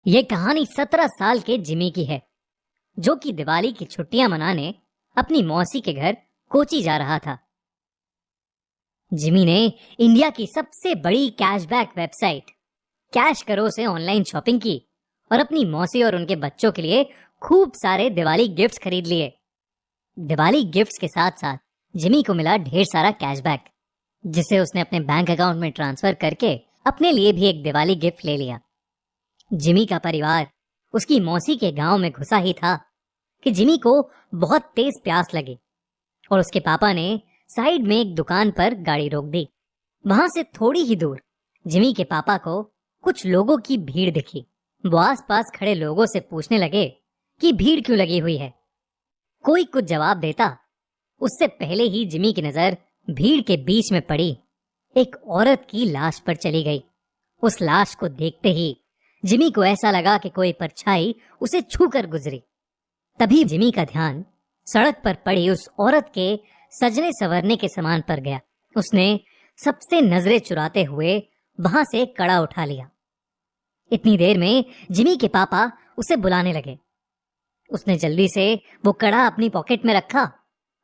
ये कहानी 17 साल के जिमी की है, जो कि दिवाली की छुट्टियां मनाने अपनी मौसी के घर कोची जा रहा था। जिमी ने इंडिया की सबसे बड़ी कैशबैक वेबसाइट कैश करो से ऑनलाइन शॉपिंग की और अपनी मौसी और उनके बच्चों के लिए खूब सारे दिवाली गिफ्ट्स खरीद लिए। दिवाली गिफ्ट्स के साथ साथ जिमी को मिला ढेर सारा कैशबैक, जिसे उसने अपने बैंक अकाउंट में ट्रांसफर करके अपने लिए भी एक दिवाली गिफ्ट ले लिया। जिमी का परिवार उसकी मौसी के गांव में घुसा ही था कि जिमी को बहुत तेज प्यास लगी और उसके पापा ने साइड में एक दुकान पर गाड़ी रोक दी। वहां से थोड़ी ही दूर जिमी के पापा को कुछ लोगों की भीड़ दिखी। वो आसपास खड़े लोगों से पूछने लगे कि भीड़ क्यों लगी हुई है। कोई कुछ जवाब देता, उससे पहले ही जिमी की नजर भीड़ के बीच में पड़ी एक औरत की लाश पर चली गई। उस लाश को देखते ही जिमी को ऐसा लगा कि कोई परछाई उसे छू कर गुजरी। तभी जिमी का ध्यान सड़क पर पड़ी उस औरत के सजने संवरने के सामान पर गया। उसने सबसे नजरें चुराते हुए वहां से एक कड़ा उठा लिया। इतनी देर में जिमी के पापा उसे बुलाने लगे। उसने जल्दी से वो कड़ा अपनी पॉकेट में रखा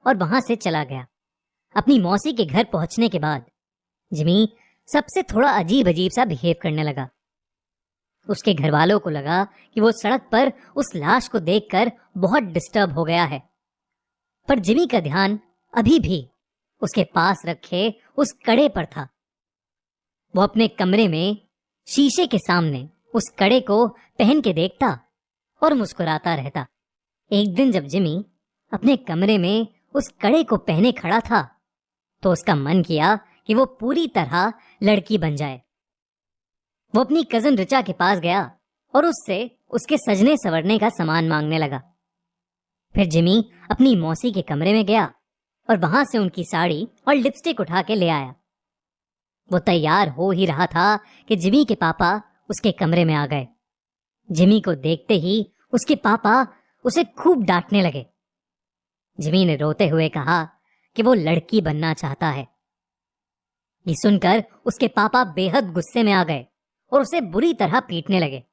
और वहां से चला गया। अपनी मौसी के घर पहुंचने के बाद जिमी सबसे थोड़ा अजीब अजीब सा बिहेव करने लगा। उसके घर वालों को लगा कि वो सड़क पर उस लाश को देखकर बहुत डिस्टर्ब हो गया है, पर जिमी का ध्यान अभी भी उसके पास रखे उस कड़े पर था। वो अपने कमरे में शीशे के सामने उस कड़े को पहन के देखता और मुस्कुराता रहता। एक दिन जब जिमी अपने कमरे में उस कड़े को पहने खड़ा था तो उसका मन किया कि वो पूरी तरह लड़की बन जाए। वो अपनी कजन रिचा के पास गया और उससे उसके सजने संवरने का सामान मांगने लगा। फिर जिमी अपनी मौसी के कमरे में गया और वहां से उनकी साड़ी और लिपस्टिक उठा के ले आया। वो तैयार हो ही रहा था कि जिमी के पापा उसके कमरे में आ गए। जिमी को देखते ही उसके पापा उसे खूब डांटने लगे। जिमी ने रोते हुए कहा कि वो लड़की बनना चाहता है। ये सुनकर उसके पापा बेहद गुस्से में आ गए और उसे बुरी तरह पीटने लगे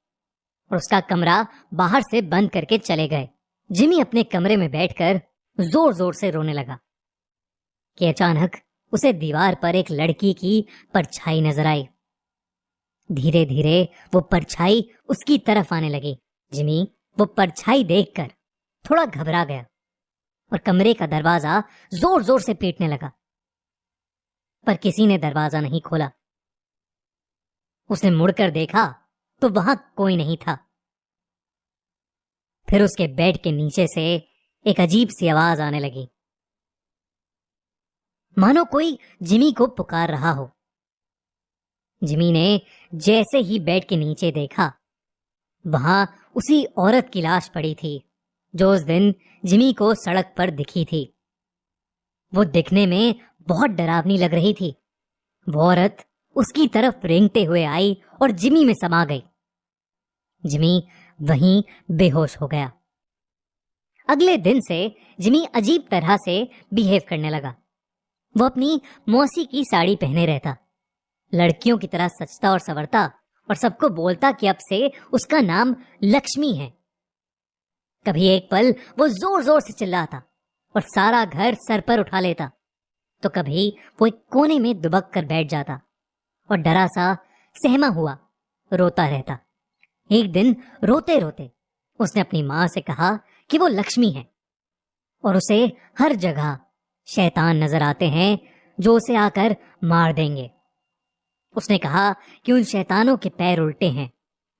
और उसका कमरा बाहर से बंद करके चले गए। जिमी अपने कमरे में बैठकर जोर जोर से रोने लगा कि अचानक उसे दीवार पर एक लड़की की परछाई नजर आई। धीरे धीरे वो परछाई उसकी तरफ आने लगी। जिमी वो परछाई देखकर थोड़ा घबरा गया और कमरे का दरवाजा जोर जोर से पीटने लगा, पर किसी ने दरवाजा नहीं खोला। उसने मुड़कर देखा तो वहां कोई नहीं था। फिर उसके बेड के नीचे से एक अजीब सी आवाज आने लगी, मानो कोई जिमी को पुकार रहा हो। जिमी ने जैसे ही बेड के नीचे देखा, वहां उसी औरत की लाश पड़ी थी जो उस दिन जिमी को सड़क पर दिखी थी। वो दिखने में बहुत डरावनी लग रही थी। वो औरत उसकी तरफ रेंगते हुए आई और जिमी में समा गई। जिमी वहीं बेहोश हो गया। अगले दिन से जिमी अजीब तरह से बिहेव करने लगा। वो अपनी मौसी की साड़ी पहने रहता, लड़कियों की तरह सजता और संवरता और सबको बोलता कि अब से उसका नाम लक्ष्मी है। कभी एक पल वो जोर जोर से चिल्लाता और सारा घर सर पर उठा लेता, तो कभी वो एक कोने में दुबक कर बैठ जाता और डरा सा सहमा हुआ रोता रहता। एक दिन रोते रोते उसने अपनी माँ से कहा कि वो लक्ष्मी है और उसे हर जगह शैतान नजर आते हैं जो उसे आकर मार देंगे। उसने कहा कि उन शैतानों के पैर उल्टे हैं,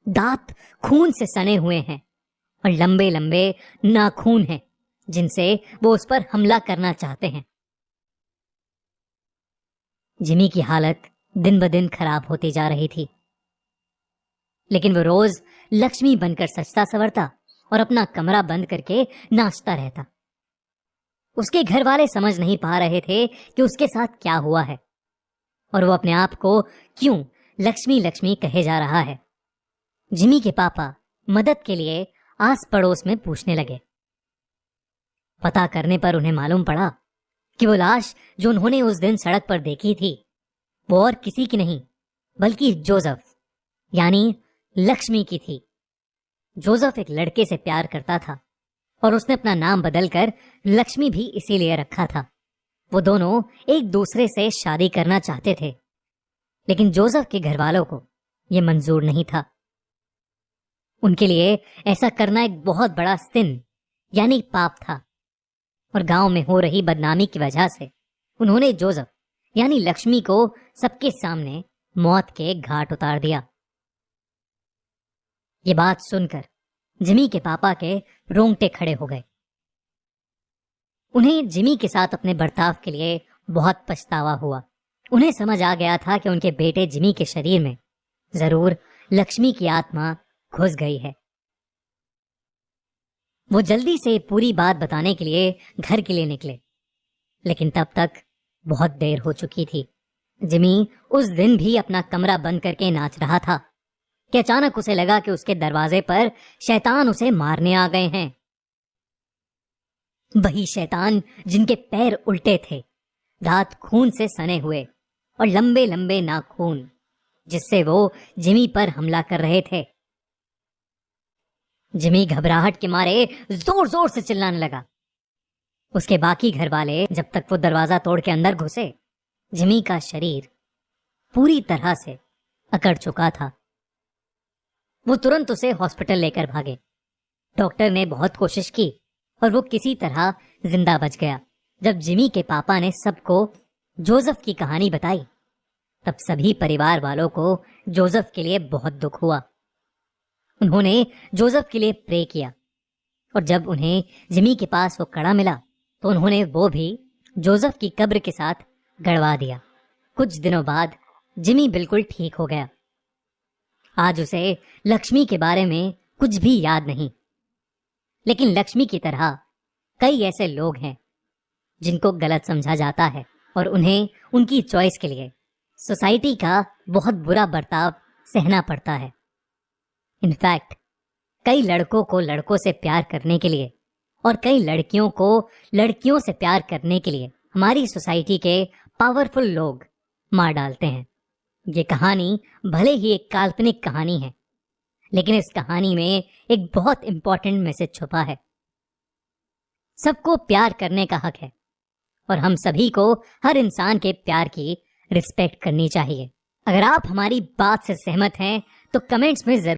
दांत खून से सने हुए हैं और लंबे लंबे नाखून हैं जिनसे वो उस पर हमला करना चाहते हैं। जिमी की हालत दिन ब दिन खराब होती जा रही थी, लेकिन वो रोज लक्ष्मी बनकर सजता संवरता और अपना कमरा बंद करके नाचता रहता। उसके घर वाले समझ नहीं पा रहे थे कि उसके साथ क्या हुआ है और वो अपने आप को क्यों लक्ष्मी लक्ष्मी कहे जा रहा है। जिमी के पापा मदद के लिए आस पड़ोस में पूछने लगे। पता करने पर उन्हें मालूम पड़ा कि वो लाश जो उन्होंने उस दिन सड़क पर देखी थी वो और किसी की नहीं बल्कि जोसेफ यानी लक्ष्मी की थी। जोसेफ एक लड़के से प्यार करता था और उसने अपना नाम बदलकर लक्ष्मी भी इसीलिए रखा था। वो दोनों एक दूसरे से शादी करना चाहते थे, लेकिन जोसेफ के घर वालों को यह मंजूर नहीं था। उनके लिए ऐसा करना एक बहुत बड़ा सिन यानी पाप था, और गांव में हो रही बदनामी की वजह से उन्होंने जोसेफ यानी लक्ष्मी को सबके सामने मौत के घाट उतार दिया। ये बात सुनकर जिमी के पापा के रोंगटे खड़े हो गए। उन्हें जिमी के साथ अपने बर्ताव के लिए बहुत पछतावा हुआ। उन्हें समझ आ गया था कि उनके बेटे जिमी के शरीर में जरूर लक्ष्मी की आत्मा घुस गई है। वो जल्दी से पूरी बात बताने के लिए घर के लिए निकले, लेकिन तब तक बहुत देर हो चुकी थी। जिमी उस दिन भी अपना कमरा बंद करके नाच रहा था कि अचानक उसे लगा कि उसके दरवाजे पर शैतान उसे मारने आ गए हैं। वही शैतान जिनके पैर उल्टे थे, दांत खून से सने हुए और लंबे लंबे नाखून, जिससे वो जिमी पर हमला कर रहे थे। जिमी घबराहट के मारे जोर जोर से चिल्लाने लगा। उसके बाकी घर वाले जब तक वो दरवाजा तोड़ के अंदर घुसे, जिमी का शरीर पूरी तरह से अकड़ चुका था। वो तुरंत उसे हॉस्पिटल लेकर भागे। डॉक्टर ने बहुत कोशिश की और वो किसी तरह जिंदा बच गया। जब जिमी के पापा ने सबको जोसेफ की कहानी बताई, तब सभी परिवार वालों को जोसेफ के लिए बहुत दुख हुआ। उन्होंने जोसेफ के लिए प्रे किया, और जब उन्हें जिमी के पास वो कड़ा मिला तो उन्होंने वो भी जोसेफ की कब्र के साथ गड़वा दिया। कुछ दिनों बाद जिमी बिल्कुल ठीक हो गया। आज उसे लक्ष्मी के बारे में कुछ भी याद नहीं, लेकिन लक्ष्मी की तरह कई ऐसे लोग हैं जिनको गलत समझा जाता है और उन्हें उनकी चॉइस के लिए सोसाइटी का बहुत बुरा बर्ताव सहना पड़ता है। इनफैक्ट कई लड़कों को लड़कों से प्यार करने के लिए और कई लड़कियों को लड़कियों से प्यार करने के लिए हमारी सोसाइटी के पावरफुल लोग मार डालते हैं। ये कहानी भले ही एक काल्पनिक कहानी है, लेकिन इस कहानी में एक बहुत इंपॉर्टेंट मैसेज छुपा है। सबको प्यार करने का हक है और हम सभी को हर इंसान के प्यार की रिस्पेक्ट करनी चाहिए। अगर आप हमारी बात से सहमत हैं तो कमेंट्स में जरूर